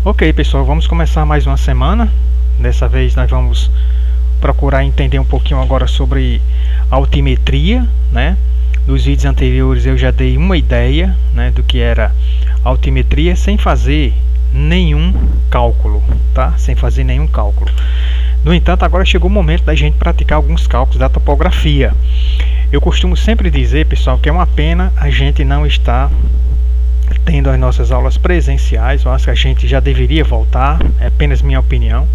Ok, pessoal, vamos começar mais uma semana. Dessa vez nós vamos procurar entender um pouquinho agora sobre altimetria, né? Nos vídeos anteriores eu já dei uma ideia, né, do que era altimetria sem fazer nenhum cálculo, tá? Sem fazer nenhum cálculo. No entanto, agora chegou o momento da gente praticar alguns cálculos da topografia. Eu costumo sempre dizer, pessoal, que é uma pena a gente não estar tendo as nossas aulas presenciais. Eu acho que a gente já deveria voltar, é apenas minha opinião.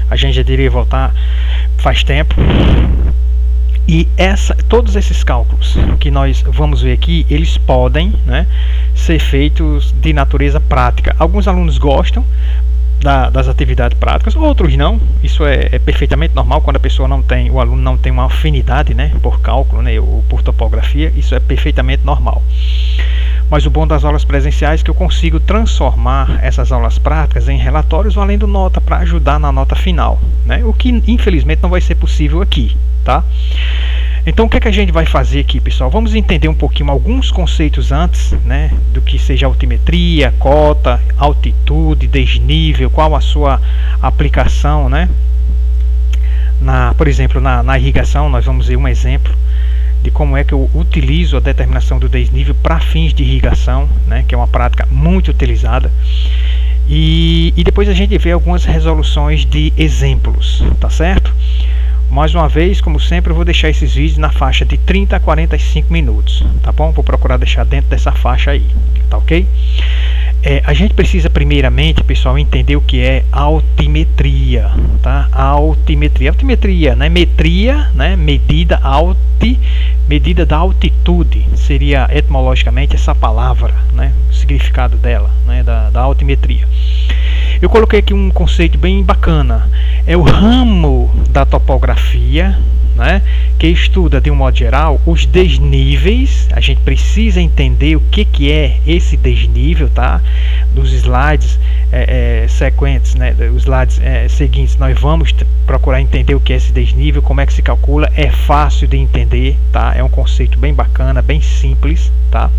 A gente já deveria voltar faz tempo. E todos esses cálculos que nós vamos ver aqui, eles podem, né, ser feitos de natureza prática. Alguns alunos gostam das atividades práticas, outros não. Isso é perfeitamente normal quando o aluno não tem uma afinidade, né, por cálculo, né, ou por topografia. Isso é perfeitamente normal. Mas o bom das aulas presenciais é que eu consigo transformar essas aulas práticas em relatórios valendo nota para ajudar na nota final, né? O que infelizmente não vai ser possível aqui, tá? Então o que é que a gente vai fazer aqui, pessoal? Vamos entender um pouquinho alguns conceitos antes, né, do que seja altimetria, cota, altitude, desnível, qual a sua aplicação, né? Por exemplo, na irrigação, nós vamos ver um exemplo de como é que eu utilizo a determinação do desnível para fins de irrigação, né, que é uma prática muito utilizada. E depois a gente vê algumas resoluções de exemplos, tá certo? Mais uma vez, como sempre, eu vou deixar esses vídeos na faixa de 30 a 45 minutos, tá bom? Vou procurar deixar dentro dessa faixa aí, tá ok? A gente precisa primeiramente, pessoal, entender o que é altimetria, tá? Altimetria, né? Metria, né? Medida da altitude, seria etimologicamente essa palavra, né? O significado dela, né? Da altimetria. Eu coloquei aqui um conceito bem bacana. É o ramo da topografia, né, que estuda de um modo geral os desníveis. A gente precisa entender o que é esse desnível, tá? Nos slides sequentes, né, os slides seguintes, nós vamos procurar entender o que é esse desnível, como é que se calcula. É fácil de entender, tá? É um conceito bem bacana, bem simples, tá?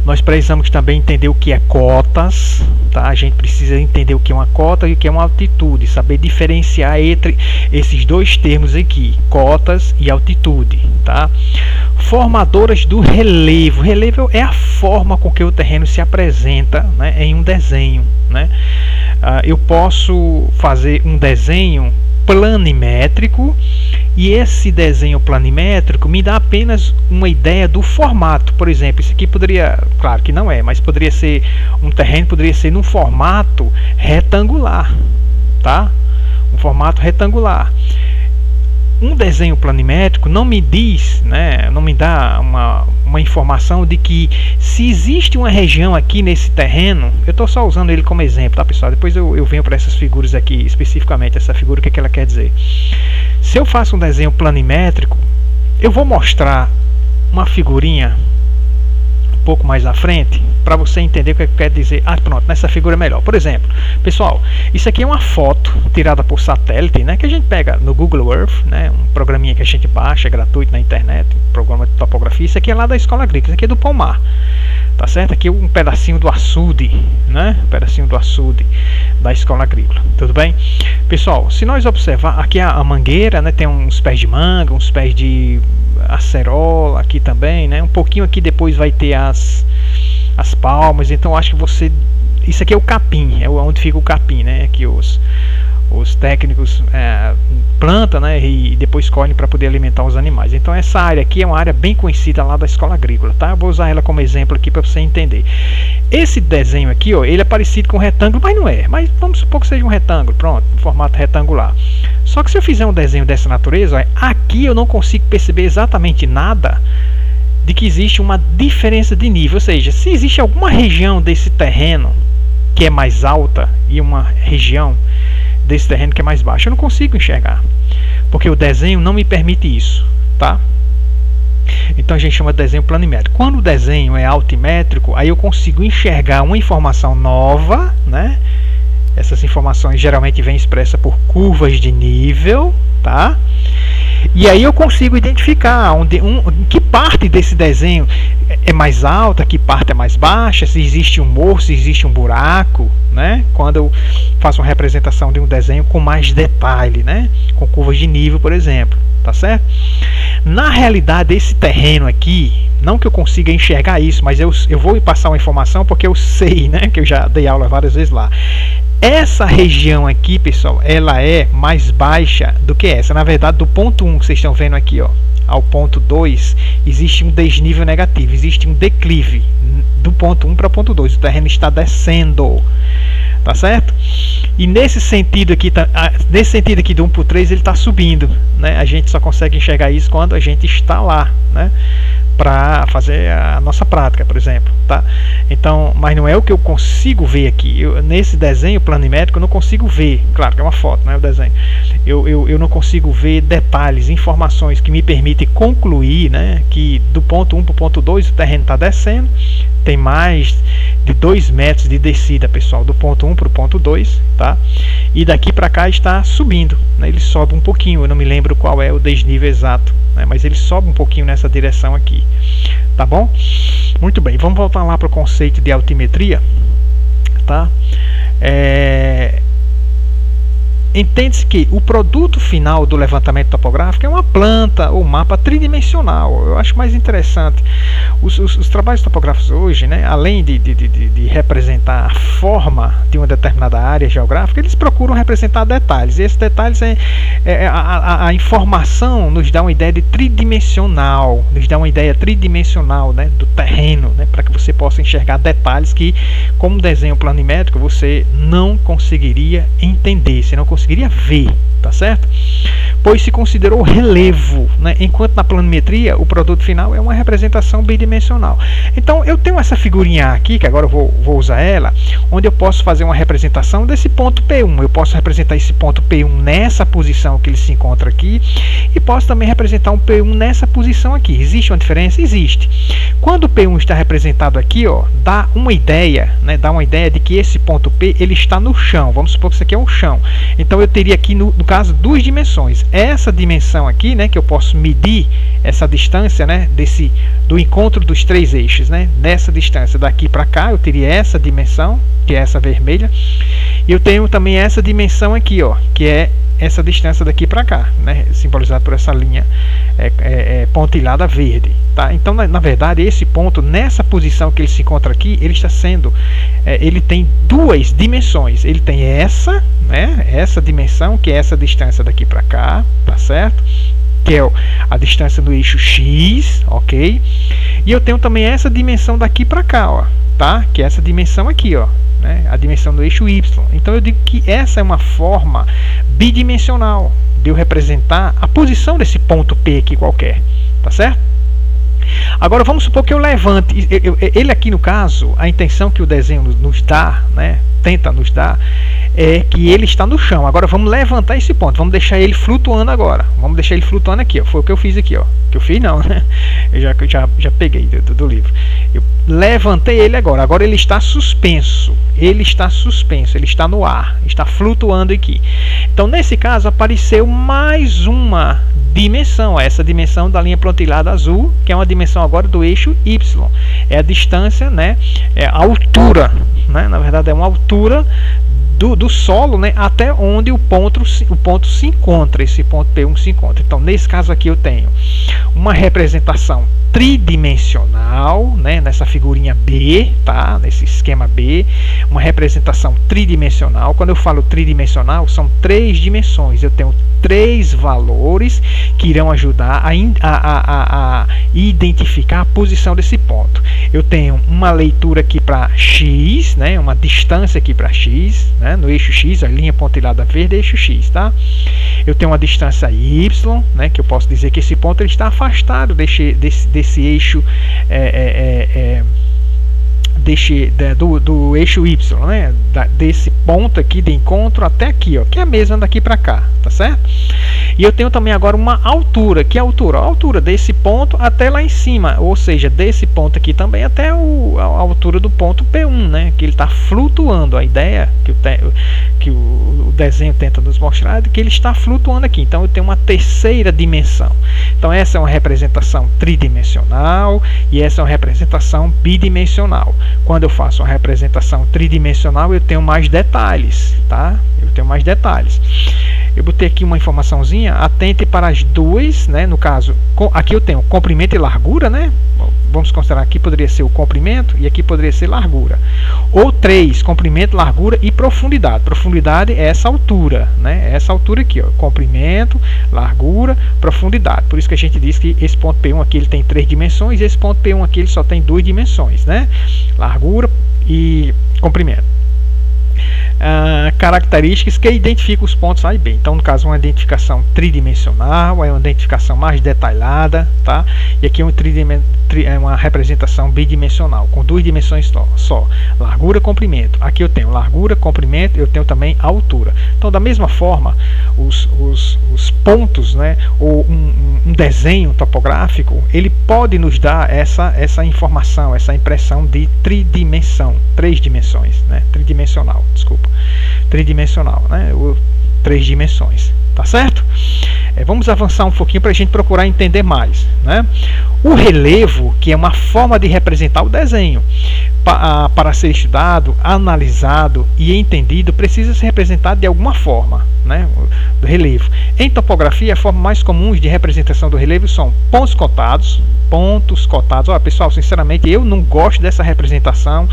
Nós precisamos também entender o que é cotas, tá? A gente precisa entender o que é uma cota e o que é uma altitude, saber diferenciar entre esses dois termos aqui, cotas e altitude, tá? Formadoras do relevo. Relevo é a forma com que o terreno se apresenta, né, em um desenho, né? Eu posso fazer um desenho planimétrico, e esse desenho planimétrico me dá apenas uma ideia do formato. Por exemplo, isso aqui poderia, claro que não é, mas poderia ser um terreno, poderia ser num formato retangular, tá? Um formato retangular. Um desenho planimétrico não me diz, né, não me dá uma informação de que se existe uma região aqui nesse terreno. Eu estou só usando ele como exemplo, tá, pessoal? Depois eu venho para essas figuras aqui, especificamente essa figura, o que ela quer dizer. Se eu faço um desenho planimétrico, eu vou mostrar uma figurinha um pouco mais à frente para você entender o que quer dizer. Ah, pronto, nessa figura é melhor. Por exemplo, pessoal, isso aqui é uma foto tirada por satélite, né, que a gente pega no Google Earth, né, um programinha que a gente baixa, é gratuito na internet, um programa de topografia. Isso aqui é lá da Escola Agrícola, isso aqui é do Palmar, tá certo? Aqui um pedacinho do açude, né, um pedacinho do açude da Escola Agrícola, tudo bem? Pessoal, se nós observar aqui a mangueira, né, tem uns pés de manga, uns pés de acerola aqui também, né, um pouquinho aqui depois vai ter as palmas. Então acho que isso aqui é o capim, é onde fica o capim, né, que os técnicos plantam, né, e depois colhem para poder alimentar os animais. Então essa área aqui é uma área bem conhecida lá da Escola Agrícola, tá? Eu vou usar ela como exemplo aqui para você entender. Esse desenho aqui, ó, ele é parecido com um retângulo, mas não é. Mas vamos supor que seja um retângulo, pronto, um formato retangular. Só que se eu fizer um desenho dessa natureza, ó, aqui eu não consigo perceber exatamente nada de que existe uma diferença de nível. Ou seja, se existe alguma região desse terreno que é mais alta e uma região desse terreno que é mais baixo, eu não consigo enxergar, porque o desenho não me permite isso, tá? Então a gente chama de desenho planimétrico. Quando o desenho é altimétrico, aí eu consigo enxergar uma informação nova, né? Essas informações geralmente vêm expressas por curvas de nível, tá? E aí eu consigo identificar em que parte desse desenho é mais alta, que parte é mais baixa, se existe um morro, se existe um buraco, né? Quando eu faço uma representação de um desenho com mais detalhe, né? Com curvas de nível, por exemplo, tá certo? Na realidade, esse terreno aqui, não que eu consiga enxergar isso, mas eu vou passar uma informação porque eu sei, né? Que eu já dei aula várias vezes lá. Essa região aqui, pessoal, ela é mais baixa do que essa. Na verdade, do ponto 1 que vocês estão vendo aqui, ó, ao ponto 2, existe um desnível negativo, existe um declive do ponto 1 para o ponto 2. O terreno está descendo, tá certo? E nesse sentido aqui do 1 por 3, ele está subindo, né? A gente só consegue enxergar isso quando a gente está lá, né? Para fazer a nossa prática, por exemplo, tá? Então, mas não é o que eu consigo ver aqui. Nesse desenho planimétrico eu não consigo ver, claro que é uma foto, né, o desenho. Eu não consigo ver detalhes, informações que me permitem concluir, né, que do ponto 1 para o ponto 2 o terreno está descendo, tem mais de 2 metros de descida, pessoal, do ponto 1 para o ponto 2, tá? E daqui para cá está subindo, né? Ele sobe um pouquinho, eu não me lembro qual é o desnível exato, né? Mas ele sobe um pouquinho nessa direção aqui, tá bom? Muito bem, vamos voltar lá para o conceito de altimetria, tá? Entende-se que o produto final do levantamento topográfico é uma planta ou mapa tridimensional. Eu acho mais interessante. Os trabalhos topográficos hoje, né, além de representar a forma de uma determinada área geográfica, eles procuram representar detalhes. E esses detalhes, a informação nos dá uma ideia de tridimensional, nos dá uma ideia tridimensional, né, do terreno, né, para que você possa enxergar detalhes que, como desenho planimétrico, você não conseguiria entender, você não conseguiria ver, tá certo? Pois se considerou relevo, né? Enquanto na planimetria o produto final é uma representação bidimensional. Então eu tenho essa figurinha aqui, que agora eu vou usar ela, onde eu posso fazer uma representação desse ponto P1. Eu posso representar esse ponto P1 nessa posição que ele se encontra aqui, e posso também representar um P1 nessa posição aqui. Existe uma diferença? Existe. Quando o P1 está representado aqui, ó, dá uma ideia, né? Dá uma ideia de que esse ponto P ele está no chão. Vamos supor que isso aqui é um chão. Então eu teria aqui no caso duas dimensões. Essa dimensão aqui, né, que eu posso medir essa distância, né, do encontro dos três eixos, né, nessa distância daqui para cá, eu teria essa dimensão, que é essa vermelha, e eu tenho também essa dimensão aqui, ó, que é essa distância daqui para cá, né, simbolizada por essa linha pontilhada verde, tá? Então, na verdade, esse ponto, nessa posição que ele se encontra aqui, ele está sendo, ele tem duas dimensões. Ele tem essa, né, essa dimensão, que é essa distância daqui para cá, tá certo? Que é a distância do eixo X, ok? E eu tenho também essa dimensão daqui para cá, ó, tá? Que é essa dimensão aqui, ó, né? A dimensão do eixo Y. Então eu digo que essa é uma forma bidimensional de eu representar a posição desse ponto P aqui qualquer, tá certo? Agora vamos supor que eu levante, ele aqui no caso, a intenção que o desenho nos dá, né, tenta nos dar, é que ele está no chão. Agora vamos levantar esse ponto, vamos deixar ele flutuando agora, vamos deixar ele flutuando aqui, ó. Foi o que eu fiz aqui, ó. Que eu fiz não, né? Eu já peguei do livro. Eu levantei ele agora ele está suspenso, ele está no ar, está flutuando aqui. Então nesse caso apareceu mais uma dimensão, essa dimensão da linha pontilhada azul, que é uma dimensão agora do eixo Y, é a distância, né, é a altura, né, na verdade é uma altura do solo, né, até onde o ponto se encontra, esse ponto P1 se encontra. Então nesse caso aqui eu tenho uma representação tridimensional, né, nessa figurinha B, tá, nesse esquema B, uma representação tridimensional. Quando eu falo tridimensional, são três dimensões. Eu tenho três valores que irão ajudar a identificar a posição desse ponto. Eu tenho uma leitura aqui para X, né, uma distância aqui para X, né, no eixo X, a linha pontilhada verde é eixo X, tá? Eu tenho uma distância Y, né, que eu posso dizer que esse ponto ele está afastado desse eixo do eixo Y, né? Desse ponto aqui de encontro até aqui, ó, que é a mesma daqui para cá, tá certo? E eu tenho também agora uma altura, que é a altura desse ponto até lá em cima, ou seja, desse ponto aqui também até a altura do ponto P1, né? Que ele está flutuando. A ideia que o desenho tenta nos mostrar, é que ele está flutuando aqui. Então eu tenho uma terceira dimensão. Então essa é uma representação tridimensional e essa é uma representação bidimensional. Quando eu faço uma representação tridimensional, eu tenho mais detalhes, tá? Eu tenho mais detalhes. Eu botei aqui uma informaçãozinha, atente para as duas, né? No caso, aqui eu tenho comprimento e largura, né? Vamos considerar aqui poderia ser o comprimento e aqui poderia ser largura. Ou 3, comprimento, largura e profundidade. Profundidade é essa altura, né? Essa altura aqui, ó, comprimento, largura, profundidade. Por isso que a gente diz que esse ponto P1 aqui ele tem 3 dimensões e esse ponto P1 aqui ele só tem 2 dimensões, né? Largura e comprimento. Características que identificam os pontos A e B. Então, no caso, uma identificação tridimensional, é uma identificação mais detalhada, tá? E aqui é uma representação bidimensional, com 2 dimensões só, largura e comprimento. Aqui eu tenho largura, comprimento, eu tenho também altura. Então, da mesma forma, os pontos, né, ou um desenho topográfico, ele pode nos dar essa informação, essa impressão de tridimensão, 3 dimensões, né? Tridimensional, desculpa. Tridimensional, né? 3 dimensões, tá certo? Vamos avançar um pouquinho para a gente procurar entender mais, né? O relevo, que é uma forma de representar o desenho, para ser estudado, analisado e entendido, precisa ser representado de alguma forma, né? Do relevo. Em topografia, a forma mais comum de representação do relevo são pontos cotados. Olha, pessoal, sinceramente, eu não gosto dessa representação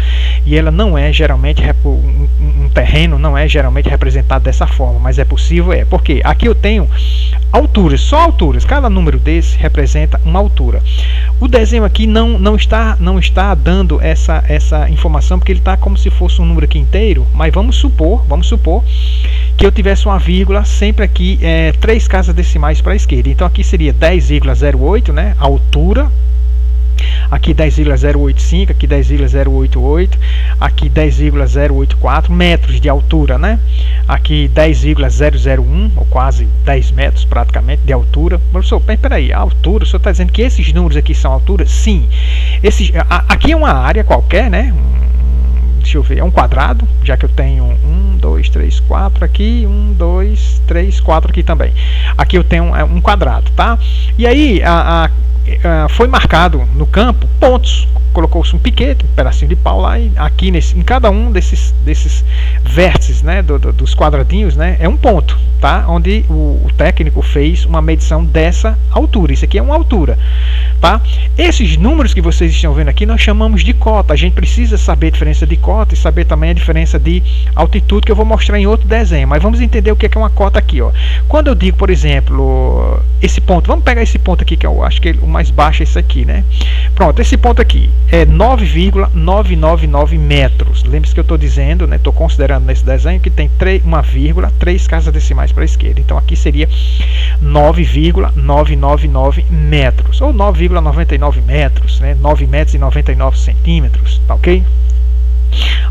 e ela não é geralmente, um terreno não é geralmente representado dessa forma, mas é possível, porque aqui eu tenho alturas, só alturas, cada número desse representa uma altura. O desenho aqui não está dando essa informação, porque ele está como se fosse um número aqui inteiro, mas vamos supor que eu tivesse uma vírgula sempre aqui, 3 casas decimais para a esquerda. Então aqui seria 10,08, né, a altura. Aqui 10,085, aqui 10,088, aqui 10,084 metros de altura, né? Aqui 10,001, ou quase 10 metros praticamente de altura. Professor, peraí, a altura, o senhor está dizendo que esses números aqui são alturas? Sim. Aqui é uma área qualquer, né? Deixa eu ver, é um quadrado, já que eu tenho 1, 2, 3, 4 aqui, 1, 2, 3, 4 aqui também. Aqui eu tenho um quadrado, tá? E aí, foi marcado no campo pontos, colocou-se um piquete, um pedacinho de pau lá, e aqui em cada um desses vértices, né, dos quadradinhos, né, é um ponto, tá? Onde o técnico fez uma medição dessa altura. Isso aqui é uma altura, tá? Esses números que vocês estão vendo aqui nós chamamos de cota. A gente precisa saber a diferença de cota e saber também a diferença de altitude, que eu vou mostrar em outro desenho, mas vamos entender o que é uma cota aqui, ó. Quando eu digo, por exemplo, esse ponto, vamos pegar esse ponto aqui, que eu acho que o mais baixo é esse aqui, né? Pronto, esse ponto aqui é 9,999 metros. Lembre-se que eu estou dizendo, né, estou considerando nesse desenho que tem uma vírgula, 3 casas decimais para a esquerda. Então aqui seria 9,999 metros, ou 9,99 metros, né, 9 metros e 99 centímetros, tá ok?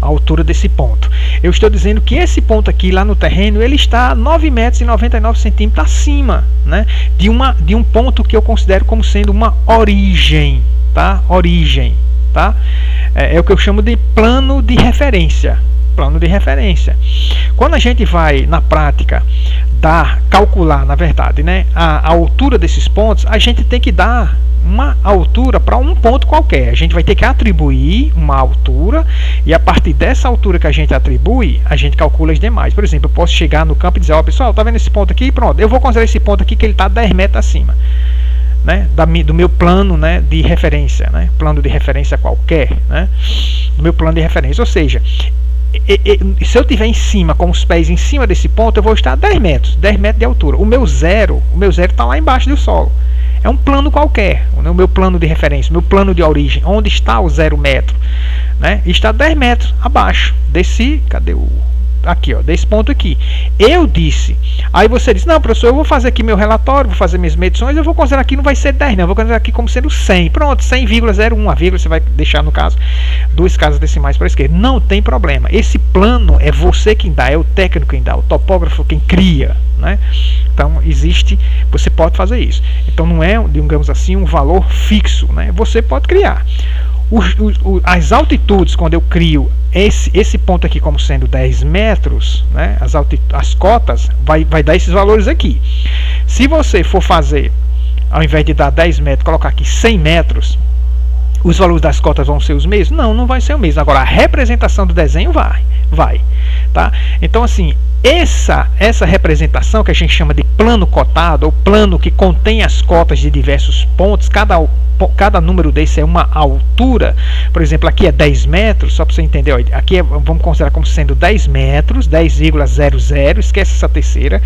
A altura desse ponto. Eu estou dizendo que esse ponto aqui lá no terreno, ele está 9 metros e 99 centímetros acima, né, de um ponto que eu considero como sendo uma origem, tá? Origem, tá? É o que eu chamo de plano de referência. Plano de referência. Quando a gente vai na prática calcular, na verdade, né, a altura desses pontos, a gente tem que dar uma altura para um ponto qualquer. A gente vai ter que atribuir uma altura e a partir dessa altura que a gente atribui, a gente calcula as demais. Por exemplo, eu posso chegar no campo e dizer, ó, pessoal, tá vendo esse ponto aqui? Pronto, eu vou considerar esse ponto aqui que ele está 10 metros acima, né, do meu plano, né, de referência, né, plano de referência qualquer, né, do meu plano de referência. Ou seja, se eu estiver em cima, com os pés em cima desse ponto, eu vou estar a 10 metros de altura. O meu zero está lá embaixo do solo. É um plano qualquer, o meu plano de referência, o meu plano de origem. Onde está o 0 metro? Né? Está 10 metros abaixo desse, cadê o... Aqui, ó, desse ponto aqui. Eu disse, aí você diz, não, professor, eu vou fazer aqui meu relatório, vou fazer minhas medições, eu vou considerar aqui, não vai ser 10 não, eu vou considerar aqui como sendo 100. Pronto, 100,01, a vírgula você vai deixar, no caso, 2 casas decimais para a esquerda. Não tem problema. Esse plano é você quem dá, é o técnico quem dá, o topógrafo quem cria, né? Então, você pode fazer isso. Então, não é, digamos assim, um valor fixo, né? Você pode criar. as altitudes, quando eu crio esse ponto aqui como sendo 10 metros, né, as cotas, vai dar esses valores aqui. Se você for fazer, ao invés de dar 10 metros, colocar aqui 100 metros, os valores das cotas vão ser os mesmos? Não vai ser o mesmo. Agora, a representação do desenho vai, tá? Então, assim, essa representação que a gente chama de plano cotado, ou plano que contém as cotas de diversos pontos, cada número desse é uma altura. Por exemplo, aqui é 10 metros, só para você entender, ó, aqui vamos considerar como sendo 10 metros, 10,00, esquece essa terceira.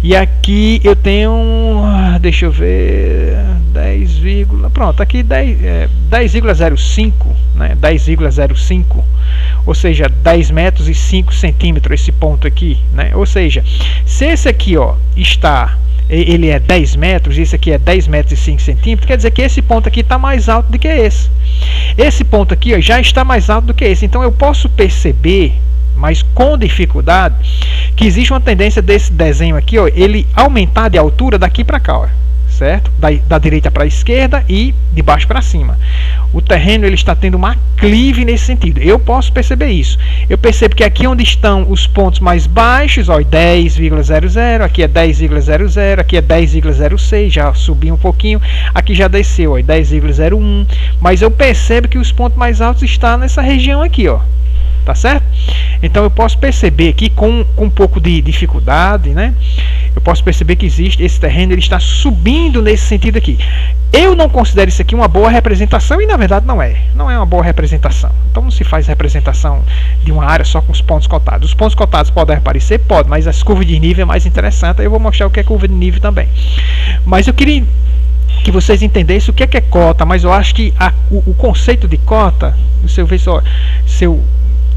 E aqui eu tenho, deixa eu ver, pronto, aqui 10,05, né, 10,05, ou seja, 10 metros e 5 centímetros esse ponto aqui, né? Ou seja, se esse aqui, ó, ele é 10 metros, esse aqui é 10 metros e 5 centímetros, quer dizer que esse ponto aqui está mais alto do que esse. Esse ponto aqui, ó, já está mais alto do que esse. Então eu posso perceber, mas com dificuldade, que existe uma tendência desse desenho aqui, ó, ele aumentar de altura daqui para cá, ó, certo? Da direita para a esquerda e de baixo para cima. O terreno ele está tendo uma aclive nesse sentido. Eu posso perceber isso. Eu percebo que aqui onde estão os pontos mais baixos, ó, 10,00, aqui é 10,00, aqui é 10,06, já subiu um pouquinho, aqui já desceu, ó, 10,01, mas eu percebo que os pontos mais altos estão nessa região aqui, ó. Tá certo? Então eu posso perceber aqui com um pouco de dificuldade, né? Eu posso perceber que existe esse terreno, ele está subindo nesse sentido aqui. Eu não considero isso aqui uma boa representação e na verdade não é uma boa representação. Então não se faz representação de uma área só com os pontos cotados. Os pontos cotados podem aparecer, pode, mas as curvas de nível é mais interessante. Eu vou mostrar o que é curva de nível também. Mas eu queria que vocês entendessem o que é cota, mas eu acho que o conceito de cota, se eu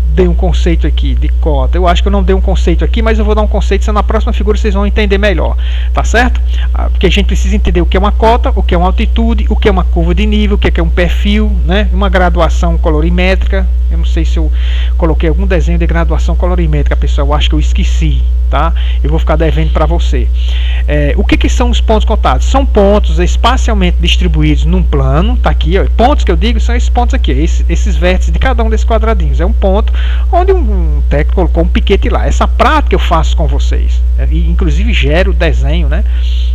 dei um conceito aqui de cota, eu acho que eu não dei um conceito aqui, mas eu vou dar um conceito, se na próxima figura vocês vão entender melhor, tá certo? Porque a gente precisa entender o que é uma cota, o que é uma altitude, o que é uma curva de nível, o que é um perfil, né? Uma graduação colorimétrica. Eu não sei se eu coloquei algum desenho de graduação colorimétrica, pessoal, eu acho que eu esqueci, tá? Eu vou ficar devendo para você. O que são os pontos cotados? São pontos espacialmente distribuídos num plano, tá aqui, ó. Pontos que eu digo são esses pontos aqui, esses vértices de cada um desses quadradinhos. É um ponto onde um técnico colocou um piquete lá. Essa prática eu faço com vocês, e inclusive gero o desenho, né?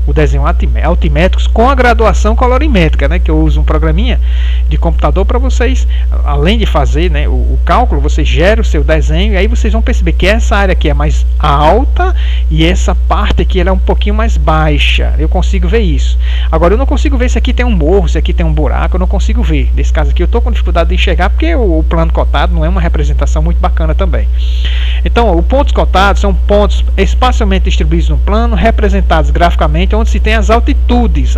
O desenho altimétricos com a graduação colorimétrica, né? Que eu uso um programinha de computador para vocês, além de fazer, né, o cálculo, você gera o seu desenho e aí vocês vão perceber que essa área aqui é mais alta e essa parte aqui ela é um pouquinho mais baixa. Eu consigo ver isso. Agora eu não consigo ver se aqui tem um morro, se aqui tem um buraco, eu não consigo ver. Nesse caso aqui eu estou com dificuldade de enxergar porque o plano cotado não é uma representação muito bacana também. Então, os pontos cotados são pontos espacialmente distribuídos no plano, representados graficamente, onde se tem as altitudes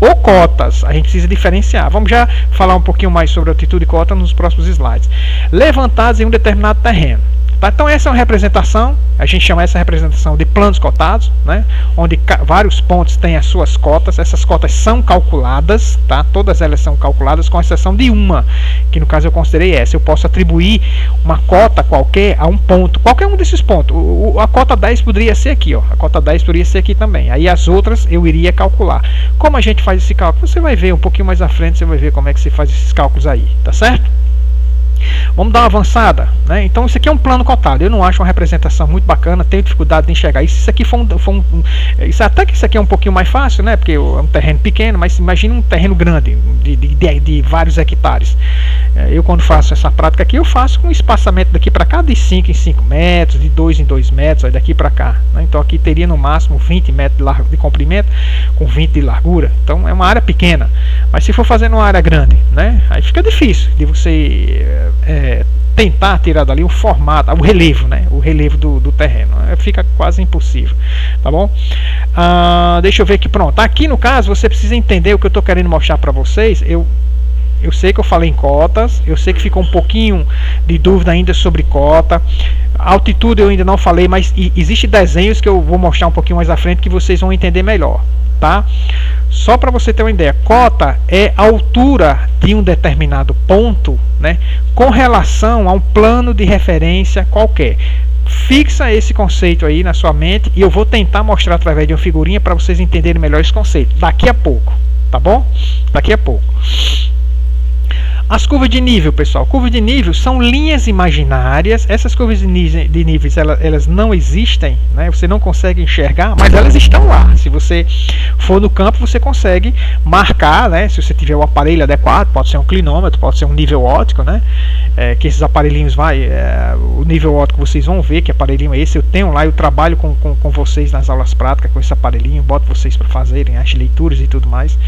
ou cotas. A gente precisa diferenciar. Vamos já falar um pouquinho mais sobre altitude e cota nos próximos slides. Levantados em um determinado terreno. Tá? Então essa é uma representação, a gente chama essa representação de planos cotados, né? Onde vários pontos têm as suas cotas. Essas cotas são calculadas, tá? Todas elas são calculadas, com exceção de uma, que no caso eu considerei essa. Eu posso atribuir uma cota qualquer a um ponto, qualquer um desses pontos. A cota 10 poderia ser aqui, ó. A cota 10 poderia ser aqui também. Aí as outras eu iria calcular. Como a gente faz esse cálculo? Você vai ver um pouquinho mais à frente, você vai ver como é que se faz esses cálculos aí, tá certo? Vamos dar uma avançada, né? Então isso aqui é um plano cotado. Eu não acho uma representação muito bacana, tenho dificuldade de enxergar. Isso aqui até que isso aqui é um pouquinho mais fácil, né? Porque é um terreno pequeno, mas imagina um terreno grande, de vários hectares. Eu quando faço essa prática aqui, eu faço com um espaçamento daqui para cá de 5 em 5 metros, de 2 em 2 metros, aí daqui para cá, né? Então aqui teria no máximo 20 metros de comprimento, com 20 de largura. Então é uma área pequena. Mas se for fazer numa área grande, né? Aí fica difícil de você tentar tirar dali o formato, o relevo, né? O relevo do terreno. Fica quase impossível, tá bom? Deixa eu ver aqui, pronto. Aqui no caso você precisa entender o que eu estou querendo mostrar para vocês. Eu sei que eu falei em cotas, eu sei que ficou um pouquinho de dúvida ainda sobre cota. A altitude eu ainda não falei, mas existem desenhos que eu vou mostrar um pouquinho mais à frente que vocês vão entender melhor, tá? Só para você ter uma ideia, cota é a altura de um determinado ponto, né, com relação a um plano de referência qualquer. Fixa esse conceito aí na sua mente e eu vou tentar mostrar através de uma figurinha para vocês entenderem melhor esse conceito daqui a pouco, tá bom? Daqui a pouco. As curvas de nível, pessoal, curvas de nível são linhas imaginárias. Essas curvas de níveis, elas não existem, né? Você não consegue enxergar, mas elas estão lá. Se você for no campo, você consegue marcar, né? Se você tiver o aparelho adequado, pode ser um clinômetro, pode ser um nível óptico, né? Que esses aparelhinhos o nível óptico vocês vão ver que aparelhinho é esse. Eu tenho lá, eu trabalho com vocês nas aulas práticas com esse aparelhinho, boto vocês para fazerem as leituras e tudo mais.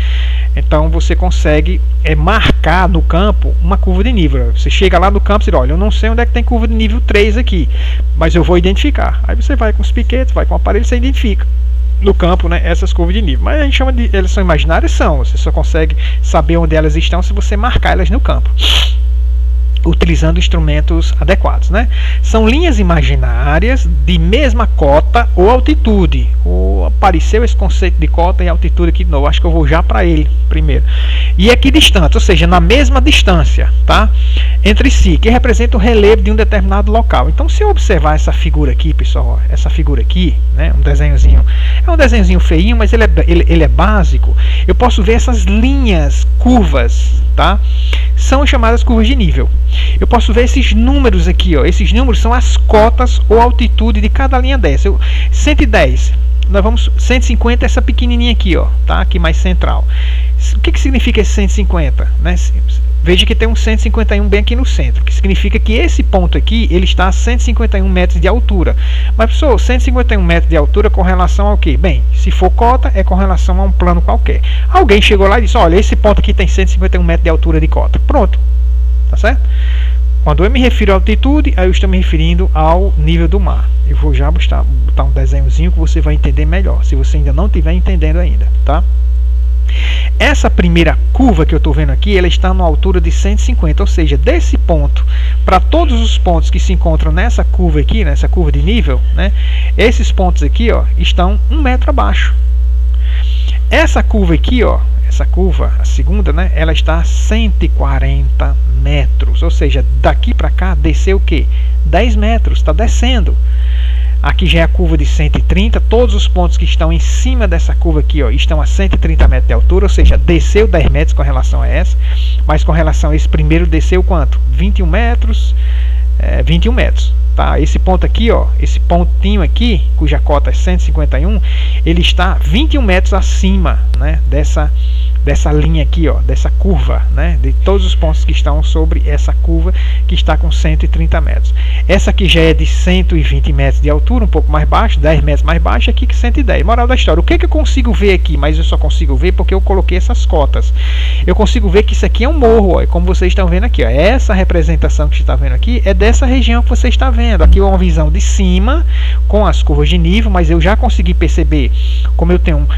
Então você consegue marcar no campo uma curva de nível. Você chega lá no campo e diz, olha, eu não sei onde é que tem curva de nível 3 aqui, mas eu vou identificar. Aí você vai com os piquetes, vai com o aparelho, você identifica no campo, né, essas curvas de nível. Mas a gente chama de, elas são imaginárias, você só consegue saber onde elas estão se você marcar elas no campo, utilizando instrumentos adequados, né? São linhas imaginárias de mesma cota ou altitude. Apareceu esse conceito de cota e altitude aqui de novo. Acho que eu vou já para ele primeiro. E equidistante, ou seja, na mesma distância, tá? Entre si, que representa o relevo de um determinado local. Então, se eu observar essa figura aqui, pessoal, essa figura aqui, né? Um desenhozinho. É um desenhozinho feinho, mas ele é básico. Eu posso ver essas linhas, curvas, tá? São chamadas curvas de nível. Eu posso ver esses números aqui, ó. Esses números são as cotas ou altitude de cada linha dessa. 110, nós vamos 150, essa pequenininha aqui, ó, tá? Aqui mais central. O que significa esse 150, né? Veja que tem um 151 bem aqui no centro, que significa que esse ponto aqui, ele está a 151 metros de altura. Mas, pessoal, 151 metros de altura com relação ao quê? Bem, se for cota, é com relação a um plano qualquer. Alguém chegou lá e disse, olha, esse ponto aqui tem 151 metros de altura de cota. Pronto, tá certo? Quando eu me refiro à altitude, aí eu estou me referindo ao nível do mar. Eu vou já botar um desenhozinho que você vai entender melhor, se você ainda não estiver entendendo ainda, tá? Essa primeira curva que eu estou vendo aqui, ela está numa altura de 150, ou seja, desse ponto para todos os pontos que se encontram nessa curva aqui, nessa curva de nível, né? Esses pontos aqui, ó, estão 1 metro abaixo. Essa curva aqui, ó, essa curva, a segunda, né? Ela está a 140 metros, ou seja, daqui para cá desceu o quê? 10 metros, está descendo. Aqui já é a curva de 130, todos os pontos que estão em cima dessa curva aqui, ó, estão a 130 metros de altura, ou seja, desceu 10 metros com relação a essa, mas com relação a esse primeiro desceu quanto? 21 metros, 21 metros. Tá? Esse ponto aqui, ó, esse pontinho aqui, cuja cota é 151, ele está 21 metros acima, né, dessa linha aqui, ó, dessa curva, né, de todos os pontos que estão sobre essa curva que está com 130 metros. Essa aqui já é de 120 metros de altura, um pouco mais baixo, 10 metros mais baixo, aqui que 110. Moral da história, o que eu consigo ver aqui, mas eu só consigo ver porque eu coloquei essas cotas. Eu consigo ver que isso aqui é um morro, ó, como vocês estão vendo aqui, ó. Essa representação que você está vendo aqui é dessa região que você está vendo. Aqui é uma visão de cima com as curvas de nível, mas eu já consegui perceber como eu tenho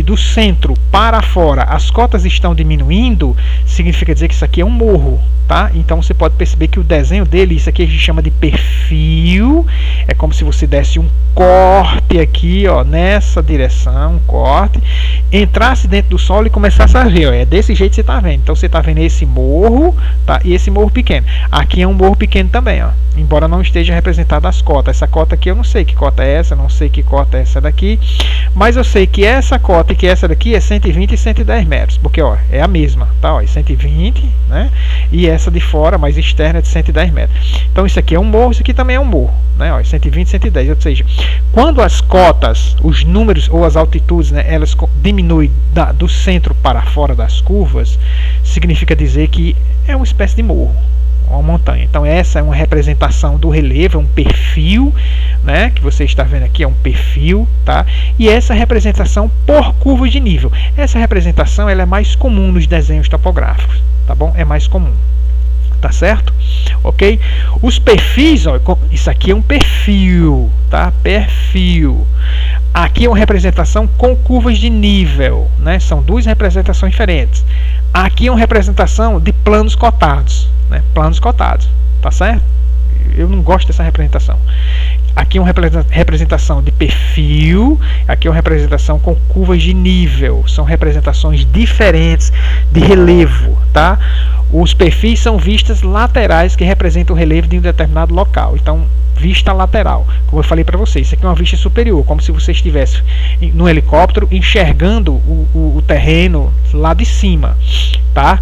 do centro para fora as cotas estão diminuindo, significa dizer que isso aqui é um morro, tá? Então você pode perceber que o desenho dele, isso aqui a gente chama de perfil, é como se você desse um corte aqui, ó, nessa direção, um corte, entrasse dentro do solo e começasse a ver, ó, é desse jeito que você está vendo. Então você está vendo esse morro, tá? E esse morro pequeno. Aqui é um morro pequeno também, ó, embora não esteja representada as cotas. Essa cota aqui eu não sei que cota é essa, não sei que cota é essa daqui, mas eu sei que essa cota e que essa daqui é 120 e 110 metros, porque ó, é a mesma, tá? Ó, é 120, né? E essa de fora, mais externa, é de 110 metros. Então isso aqui é um morro, isso aqui também é um morro, né? Ó, 120, 110, ou seja, quando as cotas, os números ou as altitudes, né, elas diminuem do centro para fora das curvas, significa dizer que é uma espécie de morro, uma montanha. Então essa é uma representação do relevo, é um perfil, né, que você está vendo aqui, é um perfil, tá? E essa representação por curva de nível. Essa representação ela é mais comum nos desenhos topográficos, tá bom? É mais comum. Tá certo? Ok? Os perfis, ó, isso aqui é um perfil, tá? Perfil. Aqui é uma representação com curvas de nível, né? São duas representações diferentes. Aqui é uma representação de planos cotados, né? Planos cotados, tá certo? Eu não gosto dessa representação. Aqui é uma representação de perfil, aqui é uma representação com curvas de nível. São representações diferentes de relevo, tá? Os perfis são vistas laterais que representam o relevo de um determinado local. Então, vista lateral, como eu falei para vocês, isso aqui é uma vista superior, como se você estivesse no helicóptero enxergando o terreno lá de cima, tá?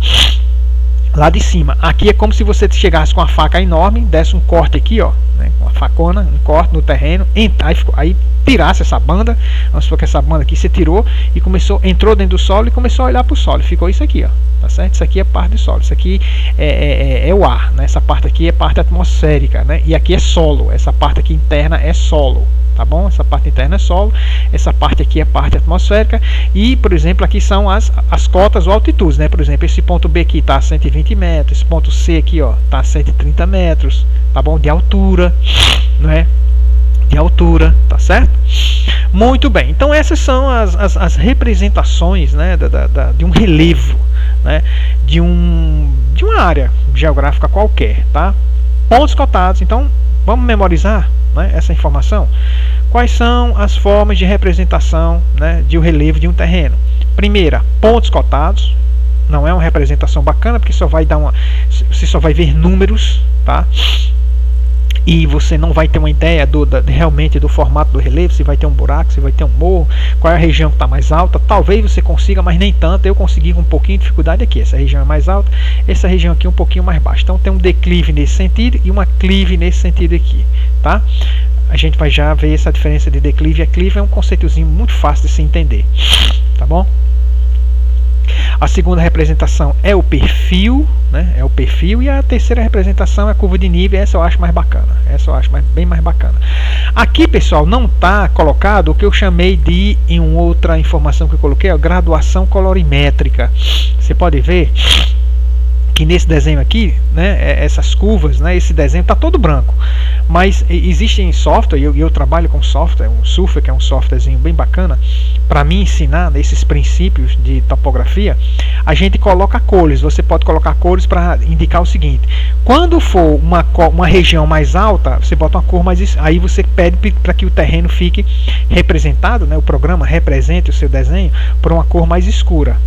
lá de cima. Aqui é como se você chegasse com uma faca enorme, desse um corte aqui, ó, né, uma facona, um corte no terreno, aí tirasse essa banda, vamos supor que essa banda aqui você tirou e entrou dentro do solo e começou a olhar para o solo. Ficou isso aqui, ó, tá certo? Isso aqui é parte do solo, isso aqui é o ar, né? Essa parte aqui é parte atmosférica, né? E aqui é solo, essa parte aqui interna é solo. Tá bom? Essa parte interna é solo, essa parte aqui é parte atmosférica e, por exemplo, aqui são as cotas ou altitudes, né? Por exemplo, esse ponto B aqui está a 120 metros, esse ponto C aqui, ó, está a 130 metros, tá bom? De altura, né? De altura, tá certo? Muito bem, então essas são as representações, né, de um relevo, né? De uma área geográfica qualquer, tá? Pontos cotados, então vamos memorizar, né, essa informação. Quais são as formas de representação, né, de um relevo de um terreno? Primeira, pontos cotados. Não é uma representação bacana porque você só vai ver números, tá? E você não vai ter uma ideia realmente do formato do relevo, se vai ter um buraco, se vai ter um morro, qual é a região que está mais alta. Talvez você consiga, mas nem tanto. Eu consegui com um pouquinho de dificuldade aqui. Essa região é mais alta, essa região aqui um pouquinho mais baixa. Então tem um declive nesse sentido e uma clive nesse sentido aqui, tá? A gente vai já ver essa diferença de declive e aclive, é um conceitozinho muito fácil de se entender, tá bom? A segunda representação é o perfil, né? É o perfil, e a terceira representação é a curva de nível. Essa eu acho mais bacana. Essa eu acho bem mais bacana. Aqui, pessoal, não está colocado o que eu chamei de, em outra informação que eu coloquei, a graduação colorimétrica. Você pode ver que nesse desenho aqui, né, essas curvas, né, esse desenho está todo branco, mas existem software, e eu trabalho com software, um Surfer, que é um softwarezinho bem bacana para me ensinar esses princípios de topografia. A gente coloca cores, você pode colocar cores para indicar o seguinte: quando for uma região mais alta, você bota uma cor mais, aí você pede para que o terreno fique representado, né, o programa represente o seu desenho por uma cor mais escura,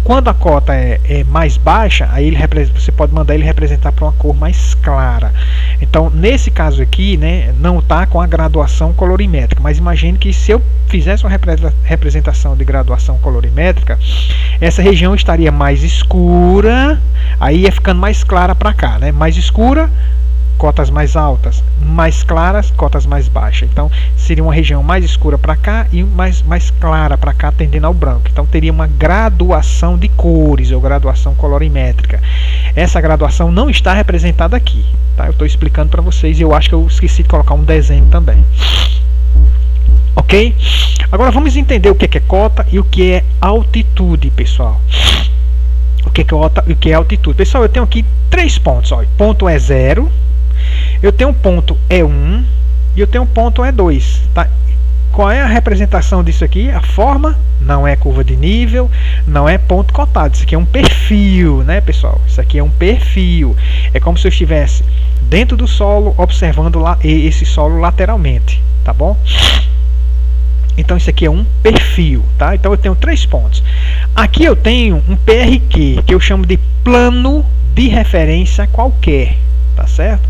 Quando a cota é mais baixa, aí você pode mandar ele representar para uma cor mais clara. Então, nesse caso aqui, né, não está com a graduação colorimétrica, mas imagine que se eu fizesse uma representação de graduação colorimétrica, essa região estaria mais escura, aí ia ficando mais clara para cá, né? Mais escura, cotas mais altas, mais claras, cotas mais baixas. Então seria uma região mais escura para cá e mais clara para cá, tendendo ao branco. Então teria uma graduação de cores ou graduação colorimétrica. Essa graduação não está representada aqui, tá? Eu estou explicando para vocês e eu acho que eu esqueci de colocar um desenho também. Ok? Agora vamos entender o que é cota e o que é altitude, pessoal. O que é altitude? Pessoal, eu tenho aqui 3 pontos. Ó. Ponto E0, eu tenho um ponto E1 e eu tenho um ponto E2. Tá? Qual é a representação disso aqui? A forma não é curva de nível, não é ponto cotado. Isso aqui é um perfil, né, pessoal? Isso aqui é um perfil. É como se eu estivesse dentro do solo, observando lá esse solo lateralmente, tá bom? Então isso aqui é um perfil, tá? Então eu tenho 3 pontos. Aqui eu tenho um PRQ, que eu chamo de plano de referência qualquer, tá certo?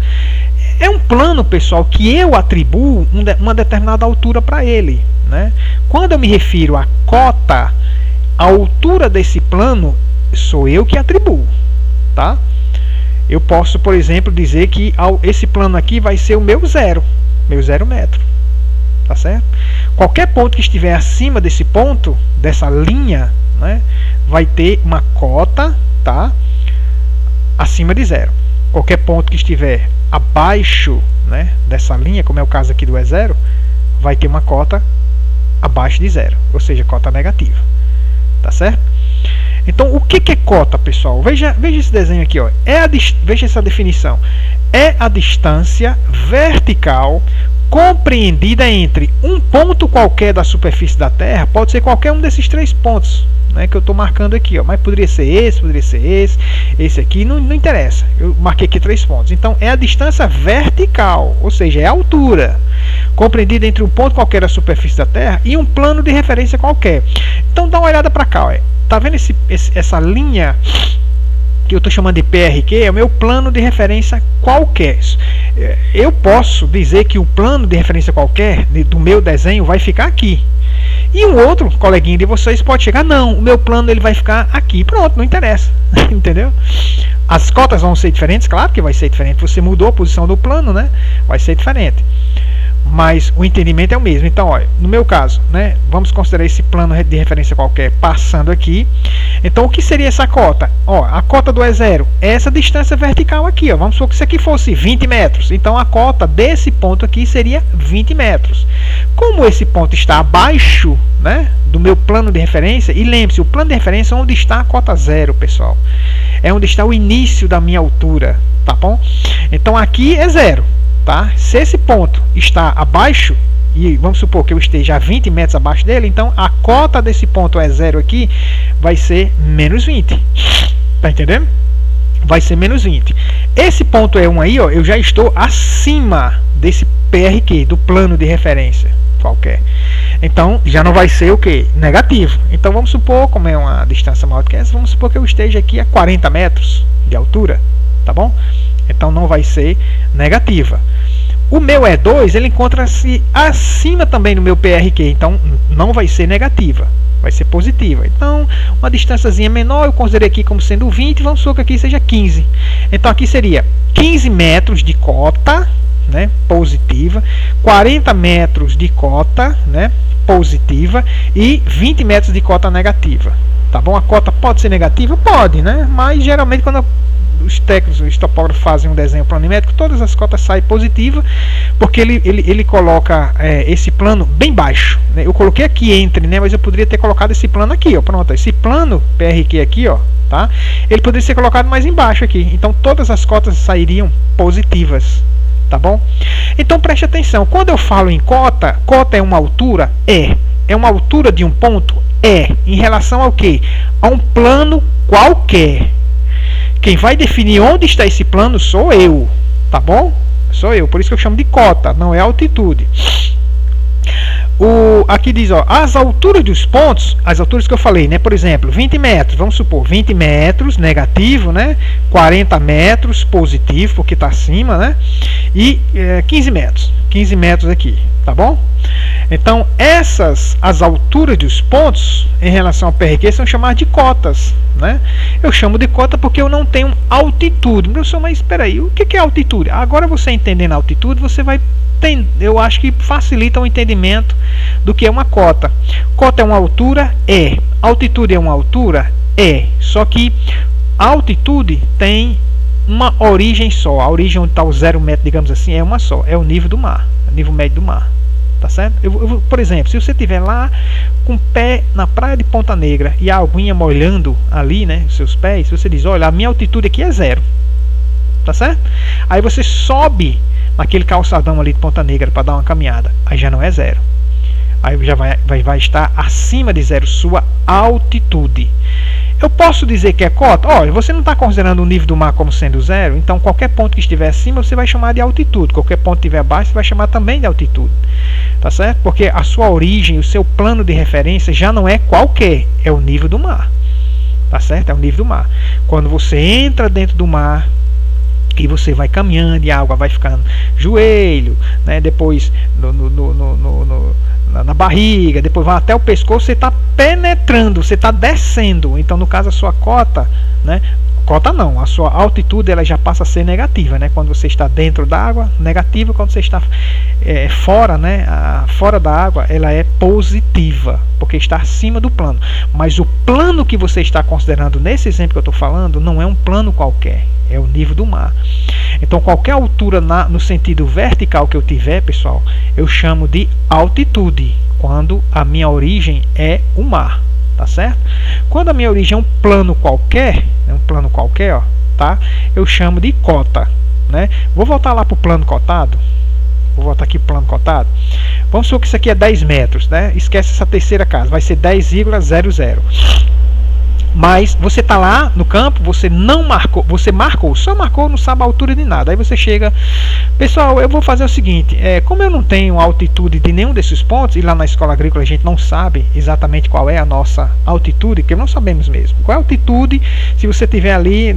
É um plano, pessoal, que eu atribuo uma determinada altura para ele, né? Quando eu me refiro a cota, a altura desse plano sou eu que atribuo, tá? Eu posso, por exemplo, dizer que esse plano aqui vai ser o meu zero metro, tá certo? Qualquer ponto que estiver acima desse ponto, dessa linha, né, vai ter uma cota, tá, acima de zero. Qualquer ponto que estiver abaixo, né, dessa linha, como é o caso aqui do E0, vai ter uma cota abaixo de zero, ou seja, cota negativa, tá certo? Então, o que é cota, pessoal? Veja esse desenho aqui, ó. Veja essa definição. É a distância vertical compreendida entre um ponto qualquer da superfície da Terra, pode ser qualquer um desses 3 pontos, né, que eu estou marcando aqui, ó, mas poderia ser esse aqui, não interessa, eu marquei aqui 3 pontos. Então é a distância vertical, ou seja, é a altura compreendida entre um ponto qualquer da superfície da Terra e um plano de referência qualquer. Então dá uma olhada para cá, ó. Tá vendo essa linha que eu estou chamando de PRQ? É o meu plano de referência qualquer. Eu posso dizer que o plano de referência qualquer do meu desenho vai ficar aqui. E um outro coleguinha de vocês pode chegar, não, o meu plano ele vai ficar aqui, pronto, não interessa, entendeu? As cotas vão ser diferentes, claro que vai ser diferente, você mudou a posição do plano, né? Vai ser diferente, mas o entendimento é o mesmo. Então, olha, no meu caso, né, vamos considerar esse plano de referência qualquer passando aqui. Então, o que seria essa cota? Ó, a cota do E0 é essa distância vertical aqui, ó. Vamos supor que isso aqui fosse 20 metros. Então, a cota desse ponto aqui seria 20 metros. Como esse ponto está abaixo, né, do meu plano de referência, e lembre-se, o plano de referência é onde está a cota 0, pessoal. É onde está o início da minha altura, tá bom? Então, aqui é 0. Tá? Se esse ponto está abaixo, e vamos supor que eu esteja a 20 metros abaixo dele, então a cota desse ponto E0 aqui vai ser menos 20. Tá entendendo? Vai ser menos 20. Esse ponto E1 aí, ó, eu já estou acima desse PRQ, do plano de referência qualquer. Então já não vai ser o que? Negativo. Então vamos supor, como é uma distância maior que essa, vamos supor que eu esteja aqui a 40 metros de altura. Tá bom? Então não vai ser negativa. O meu E2 ele encontra-se acima também do meu PRQ, então não vai ser negativa, vai ser positiva. Então uma distânciazinha menor eu considerei aqui como sendo 20, vamos supor que aqui seja 15. Então aqui seria 15 metros de cota, né, positiva, 40 metros de cota, né, positiva, e 20 metros de cota negativa. Tá bom? A cota pode ser negativa? Pode, né? Mas geralmente quando os técnicos, os topógrafos fazem um desenho planimétrico, todas as cotas saem positivas, porque ele coloca esse plano bem baixo, né? Eu coloquei aqui entre, né? Mas eu poderia ter colocado esse plano aqui, ó. Pronto, esse plano PRQ aqui, ó, tá? Ele poderia ser colocado mais embaixo aqui. Então todas as cotas sairiam positivas, tá bom? Então preste atenção. Quando eu falo em cota, cota é uma altura? É uma altura de um ponto? Em relação ao que? A um plano qualquer. Quem vai definir onde está esse plano sou eu, tá bom? Sou eu, por isso que eu chamo de cota, não é altitude. Aqui diz, ó, as alturas dos pontos, as alturas que eu falei, né? Por exemplo, 20 metros, vamos supor, 20 metros, negativo, né? 40 metros, positivo, porque está acima, né? E 15 metros aqui, tá bom? Então, as alturas dos pontos em relação ao PRQ são chamadas de cotas, né? Eu chamo de cota porque eu não tenho altitude. Professor, mas espera aí, o que é altitude? Agora você entendendo a altitude, você vai ter, eu acho que facilita o entendimento do que é uma cota. Cota é uma altura? Altitude é uma altura? Só que a altitude tem uma origem só. A origem onde está o 0 metro, digamos assim, é uma só. É o nível do mar, o nível médio do mar. Tá certo? Por exemplo, se você estiver lá com o pé na praia de Ponta Negra e a aguinha molhando ali, né, os seus pés, você diz, olha, a minha altitude aqui é 0. Tá certo? Aí você sobe naquele calçadão ali de Ponta Negra para dar uma caminhada. Aí já não é 0. Aí já vai estar acima de 0 sua altitude. Eu posso dizer que é cota? Olha, você não está considerando o nível do mar como sendo 0, então qualquer ponto que estiver acima você vai chamar de altitude. Qualquer ponto que estiver abaixo você vai chamar também de altitude. Tá certo? Porque a sua origem, o seu plano de referência já não é qualquer, é o nível do mar. Tá certo? É o nível do mar. Quando você entra dentro do mar e você vai caminhando e a água vai ficando joelho, né? Depois na barriga, depois vai até o pescoço, você está penetrando, você está descendo. Então, no caso, a sua cota, né? Cota não, a sua altitude ela já passa a ser negativa, né? Quando você está dentro da água, negativa. Quando você está fora, né? Fora da água, ela é positiva, porque está acima do plano. Mas o plano que você está considerando nesse exemplo que eu estou falando não é um plano qualquer, é o nível do mar. Então qualquer altura no sentido vertical que eu tiver, pessoal, eu chamo de altitude, quando a minha origem é o mar. Tá certo? Quando a minha origem é um plano qualquer, ó, tá? Eu chamo de cota, né? Vou voltar lá para o plano cotado. Vou voltar aqui para o plano cotado. Vamos supor que isso aqui é 10 metros, né? Esquece essa terceira casa, vai ser 10,00. Mas você está lá no campo, você não marcou, só marcou, não sabe a altura de nada. Aí você chega, pessoal, eu vou fazer o seguinte, como eu não tenho altitude de nenhum desses pontos, e lá na escola agrícola a gente não sabe exatamente qual é a nossa altitude, que não sabemos mesmo. Qual é a altitude se você estiver ali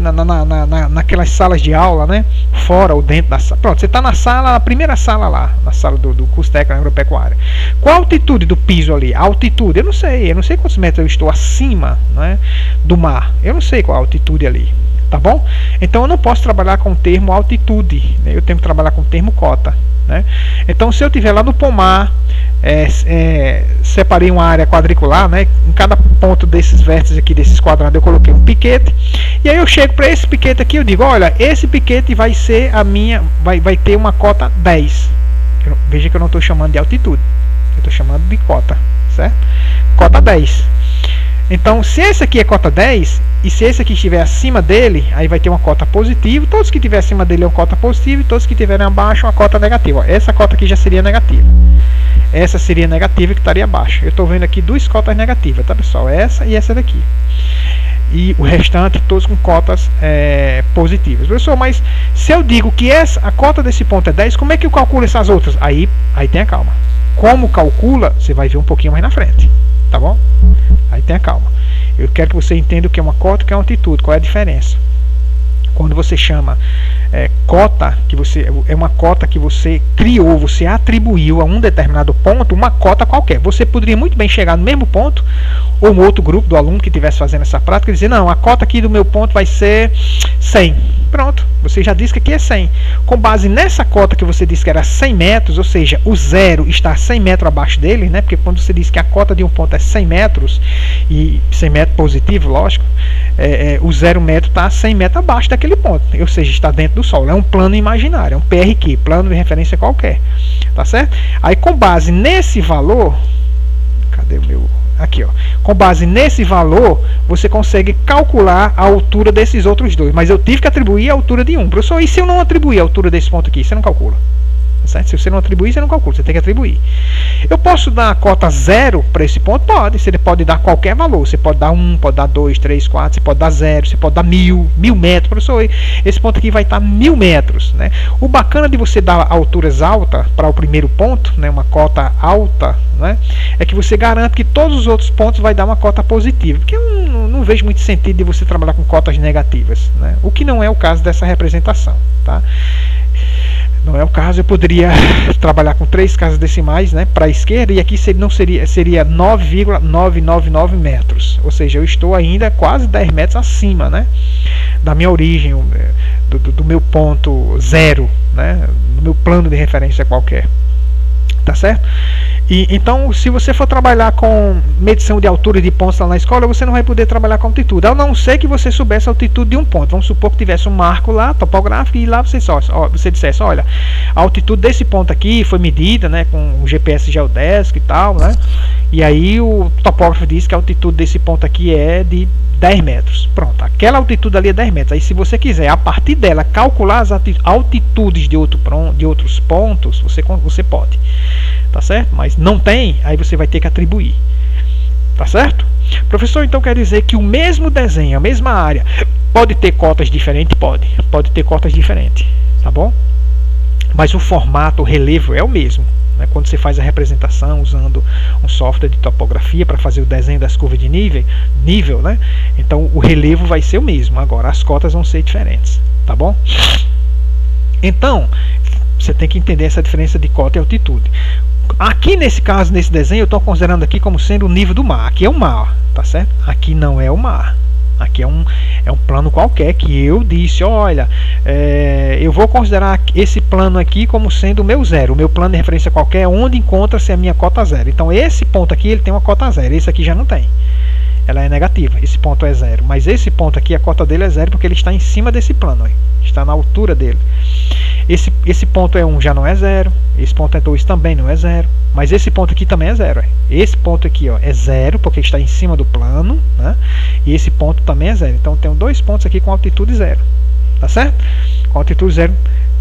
naquelas salas de aula, né? Fora ou dentro da sala. Pronto, você está na sala, na primeira sala lá, na sala do curso técnico agropecuária. Qual a altitude do piso ali? A altitude, eu não sei quantos metros eu estou acima, né, do mar. Eu não sei qual a altitude ali, tá bom? Então eu não posso trabalhar com o termo altitude, né? Eu tenho que trabalhar com o termo cota, né? Então se eu estiver lá no pomar, separei uma área quadricular, né? Em cada ponto desses vértices aqui, desses quadrados, eu coloquei um piquete, e aí eu chego para esse piquete aqui, eu digo, olha, esse piquete vai ser a minha, vai ter uma cota 10. Veja que eu não estou chamando de altitude, eu estou chamando de cota, certo? Cota 10. Então, se esse aqui é cota 10, e se esse aqui estiver acima dele, aí vai ter uma cota positiva. Todos que estiverem acima dele é uma cota positiva, e todos que estiverem abaixo, uma cota negativa. Ó, essa cota aqui já seria negativa. Essa seria negativa, que estaria abaixo. Eu estou vendo aqui duas cotas negativas, tá, pessoal? Essa e essa daqui. E o restante, todos com cotas positivas. Professor, mas se eu digo que a cota desse ponto é 10, como é que eu calculo essas outras? Aí tenha calma. Como calcula, você vai ver um pouquinho mais na frente. Tá bom? Aí tenha calma. Eu quero que você entenda o que é uma cota e o que é uma altitude. Qual é a diferença? Quando você chama cota, é uma cota que você criou, você atribuiu a um determinado ponto uma cota qualquer. Você poderia muito bem chegar no mesmo ponto, ou um outro grupo do aluno que estivesse fazendo essa prática e dizer, não, a cota aqui do meu ponto vai ser 100. Pronto, você já disse que aqui é 100. Com base nessa cota que você disse que era 100 metros, ou seja, o zero está 100 metros abaixo dele, né? Porque quando você diz que a cota de um ponto é 100 metros, e 100 metros positivo, lógico, o 0 metro está 100 metros abaixo daquele ponto, ou seja, está dentro do solo. É um plano imaginário, é um PRQ, plano de referência qualquer, tá certo? Aí com base nesse valor, cadê o meu... Aqui, ó. Com base nesse valor, você consegue calcular a altura desses outros dois. Mas eu tive que atribuir a altura de um. Professor, e se eu não atribuir a altura desse ponto aqui? Você não calcula. Certo? Se você não atribuir, você não calcula. Você tem que atribuir. Eu posso dar a cota 0 para esse ponto? Pode. Você pode dar qualquer valor. Você pode dar 1, pode dar 2, 3, 4. Você pode dar 0. Você pode dar 1000 metros. Professor, esse ponto aqui vai estar 1000 metros. Né? O bacana de você dar alturas altas para o primeiro ponto, né, uma cota alta, né, é que você garante que todos os outros pontos vai dar uma cota positiva. Porque eu não vejo muito sentido de você trabalhar com cotas negativas. Né? O que não é o caso dessa representação. Tá? Não é o caso, eu poderia trabalhar com 3 casas decimais, né, para a esquerda, e aqui seria 9,999 metros. Ou seja, eu estou ainda quase 10 metros acima, né, da minha origem, do meu ponto zero, né, do meu plano de referência qualquer. Tá certo? Então, se você for trabalhar com medição de altura de pontos lá na escola, você não vai poder trabalhar com altitude, a não ser que você soubesse a altitude de um ponto. Vamos supor que tivesse um marco lá, topográfico, e lá você dissesse, olha, a altitude desse ponto aqui foi medida, né, com o GPS geodésico e tal, né? E aí o topógrafo diz que a altitude desse ponto aqui é de 10 metros. Pronto, aquela altitude ali é 10 metros. Aí se você quiser, a partir dela, calcular as altitudes de outros pontos, você pode. Tá certo? Mas não tem, aí você vai ter que atribuir. Tá certo? Professor, então quer dizer que o mesmo desenho, a mesma área, pode ter cotas diferentes? Pode ter cotas diferentes. Tá bom? Mas o formato, o relevo é o mesmo. Né? Quando você faz a representação usando um software de topografia para fazer o desenho das curvas de nível, né? Então o relevo vai ser o mesmo. Agora as cotas vão ser diferentes. Tá bom? Então, você tem que entender essa diferença de cota e altitude. Aqui nesse caso, nesse desenho, eu estou considerando aqui como sendo o nível do mar. Aqui é o mar, tá certo? Aqui não é o mar. Aqui é um plano qualquer que eu disse, olha, eu vou considerar esse plano aqui como sendo o meu zero. O meu plano de referência qualquer é onde encontra-se a minha cota zero. Então esse ponto aqui ele tem uma cota zero, esse aqui já não tem. Ela é negativa, esse ponto é zero. Mas esse ponto aqui, a cota dele é zero porque ele está em cima desse plano, ó, está na altura dele. Esse ponto é 1 já não é zero, esse ponto é 2 também não é zero, mas esse ponto aqui também é zero. Esse ponto aqui, ó, é zero porque está em cima do plano, né? E esse ponto também é zero. Então eu tenho 2 pontos aqui com altitude zero, tá certo? Com altitude zero,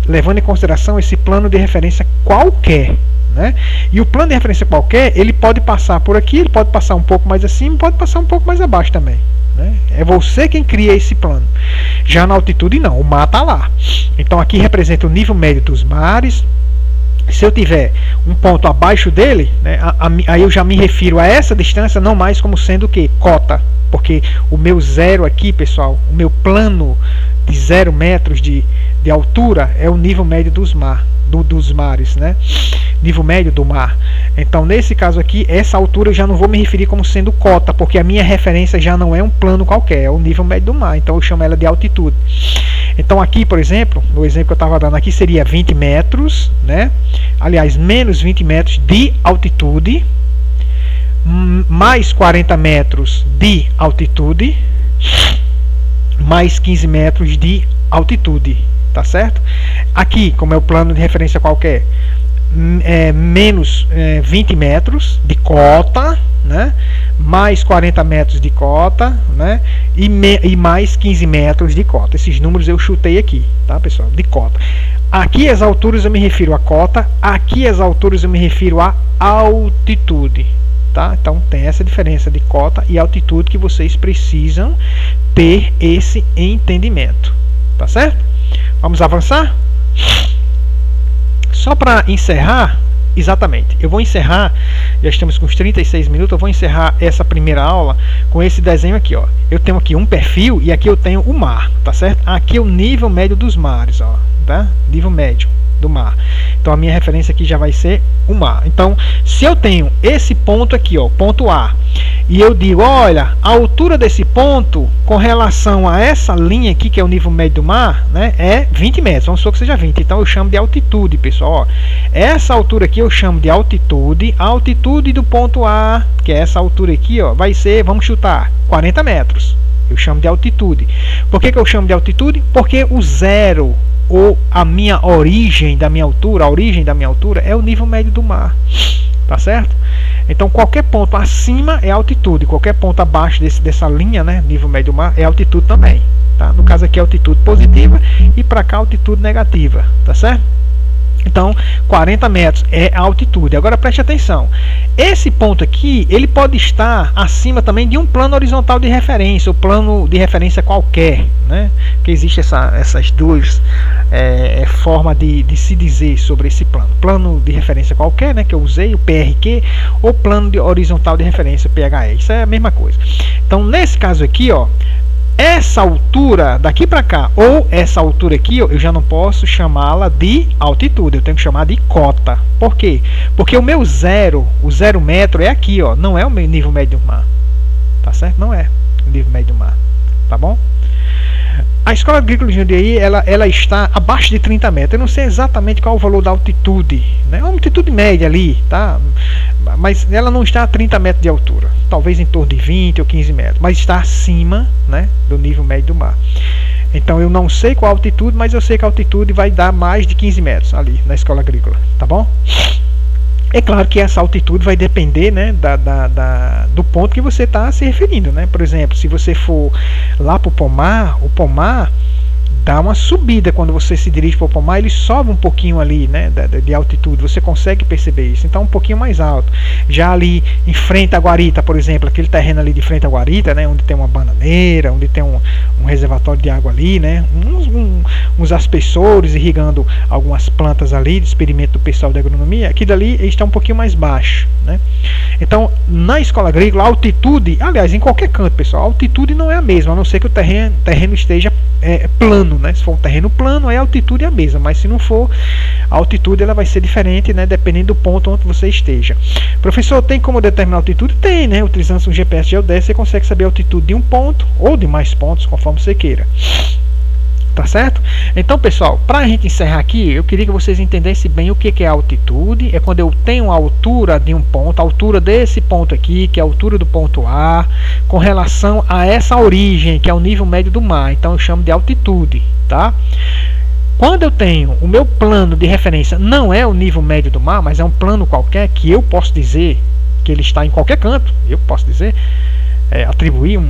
levando em consideração esse plano de referência qualquer, né? E o plano de referência qualquer, ele pode passar por aqui, ele pode passar um pouco mais acima, pode passar um pouco mais abaixo também. né? É você quem cria esse plano. Já na altitude não, o mar está lá. Então aqui representa o nível médio dos mares. Se eu tiver um ponto abaixo dele, né, aí eu já me refiro a essa distância não mais como sendo o que? Cota. Porque o meu zero aqui, pessoal, o meu plano de 0 metros de altura é o nível médio dos mares, né? Nível médio do mar. Então, nesse caso aqui, essa altura eu já não vou me referir como sendo cota, porque a minha referência já não é um plano qualquer, é o nível médio do mar. Então, eu chamo ela de altitude. Então, aqui, por exemplo, no exemplo que eu estava dando aqui, seria 20 metros, né? Aliás, menos 20 metros de altitude, mais 40 metros de altitude, mais 15 metros de altitude, tá certo? Aqui, como é o plano de referência qualquer, menos 20 metros de cota, né? Mais 40 metros de cota, né? E mais 15 metros de cota. Esses números eu chutei aqui, tá, pessoal? De cota. Aqui as alturas eu me refiro a cota, aqui as alturas eu me refiro a altitude. Tá? Então tem essa diferença de cota e altitude que vocês precisam ter esse entendimento, tá certo? Vamos avançar? Só para encerrar, exatamente, eu vou encerrar, já estamos com uns 36 minutos, eu vou encerrar essa primeira aula com esse desenho aqui, ó. Eu tenho aqui um perfil e aqui eu tenho o mar, tá certo? Aqui é o nível médio dos mares, ó, tá? Nível médio do mar. Então a minha referência aqui já vai ser o mar. Então, se eu tenho esse ponto aqui, ó, ponto A, e eu digo, olha, a altura desse ponto com relação a essa linha aqui, que é o nível médio do mar, né, é 20 metros. Vamos supor que seja 20. Então eu chamo de altitude, pessoal. Ó, essa altura aqui eu chamo de altitude. A altitude do ponto A, que é essa altura aqui, ó, vai ser, vamos chutar, 40 metros. Eu chamo de altitude. Por que eu chamo de altitude? Porque o zero, ou a minha origem da minha altura, a origem da minha altura é o nível médio do mar, tá certo? Então qualquer ponto acima é altitude, qualquer ponto abaixo dessa linha, né, nível médio do mar, é altitude também, tá? No caso aqui é altitude positiva e para cá altitude negativa, tá certo? Então 40 metros é a altitude. Agora preste atenção, esse ponto aqui ele pode estar acima também de um plano horizontal de referência, ou plano de referência qualquer, né? Que existe essas duas formas de se dizer sobre esse plano de referência qualquer, né, que eu usei, o PRQ, ou plano de horizontal de referência, PHE. Isso é a mesma coisa. Então nesse caso aqui, ó, essa altura daqui para cá, ou essa altura aqui, eu já não posso chamá-la de altitude, eu tenho que chamar de cota. Por quê? Porque o meu o 0 metro é aqui, ó, não é o meu nível médio do mar, tá certo? Não é o nível médio do mar, tá bom? A Escola Agrícola de Jundiaí, ela está abaixo de 30 metros. Eu não sei exatamente qual é o valor da altitude, né? É uma altitude média ali, tá? Mas ela não está a 30 metros de altura, talvez em torno de 20 ou 15 metros, mas está acima, né, do nível médio do mar. Então eu não sei qual a altitude, mas eu sei que a altitude vai dar mais de 15 metros ali na Escola Agrícola, tá bom? É claro que essa altitude vai depender, né, do ponto que você está se referindo, né? Por exemplo, se você for lá para o pomar dá uma subida quando você se dirige para o pomar, ele sobe um pouquinho ali, né, de altitude, você consegue perceber isso, então um pouquinho mais alto. Já ali em frente à guarita, por exemplo, aquele terreno ali de frente à guarita, né, onde tem uma bananeira, onde tem um reservatório de água ali, né, uns aspersores irrigando algumas plantas ali, de experimento do pessoal da agronomia, aqui dali está um pouquinho mais baixo, né. Então, na Escola Agrícola, a altitude, aliás, em qualquer canto, pessoal, a altitude não é a mesma, a não ser que o terreno esteja plano, né? Se for um terreno plano, aí a altitude é a mesma, mas se não for, a altitude ela vai ser diferente, né? Dependendo do ponto onde você esteja. Professor, tem como determinar a altitude? Tem, né? Utilizando um GPS geodésico, você consegue saber a altitude de um ponto ou de mais pontos, conforme você queira. Tá certo? Então, pessoal, para a gente encerrar aqui, eu queria que vocês entendessem bem o que é altitude. É quando eu tenho a altura de um ponto, a altura desse ponto aqui, que é a altura do ponto A, com relação a essa origem, que é o nível médio do mar. Então, eu chamo de altitude, tá? Quando eu tenho o meu plano de referência, não é o nível médio do mar, mas é um plano qualquer que eu posso dizer que ele está em qualquer canto, eu posso dizer, atribuir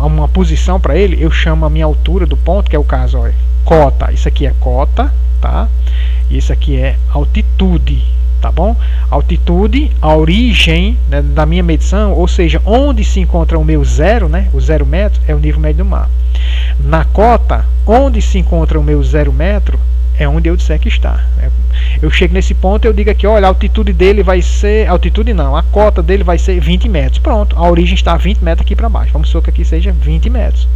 uma posição para ele, eu chamo a minha altura do ponto, que é o caso, olha, cota. Isso aqui é cota, tá? Isso aqui é altitude, tá bom? Altitude, a origem, né, da minha medição, ou seja, onde se encontra o meu zero, né, o 0 metro, é o nível médio do mar. Na cota, onde se encontra o meu 0 metro, é onde eu disser que está. Eu chego nesse ponto, eu digo aqui, olha, a altitude dele vai ser, altitude não, a cota dele vai ser 20 metros. Pronto, a origem está a 20 metros aqui para baixo. Vamos supor que aqui seja 20 metros.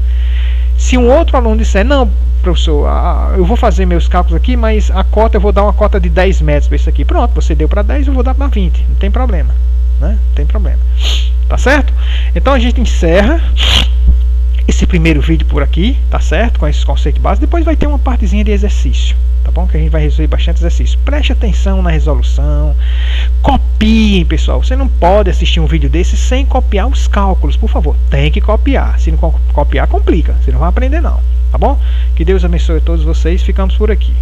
Se um outro aluno disser, não, professor, eu vou fazer meus cálculos aqui, mas a cota, eu vou dar uma cota de 10 metros para isso aqui. Pronto, você deu para 10, eu vou dar para 20. Não tem problema, né? Não tem problema. Tá certo? Então a gente encerra esse primeiro vídeo por aqui, tá certo? Com esses conceitos básicos. Depois vai ter uma partezinha de exercício, tá bom? Que a gente vai resolver bastante exercício. Preste atenção na resolução. Copiem, pessoal. Você não pode assistir um vídeo desse sem copiar os cálculos, por favor. Tem que copiar. Se não copiar, complica. Você não vai aprender não, tá bom? Que Deus abençoe a todos vocês. Ficamos por aqui.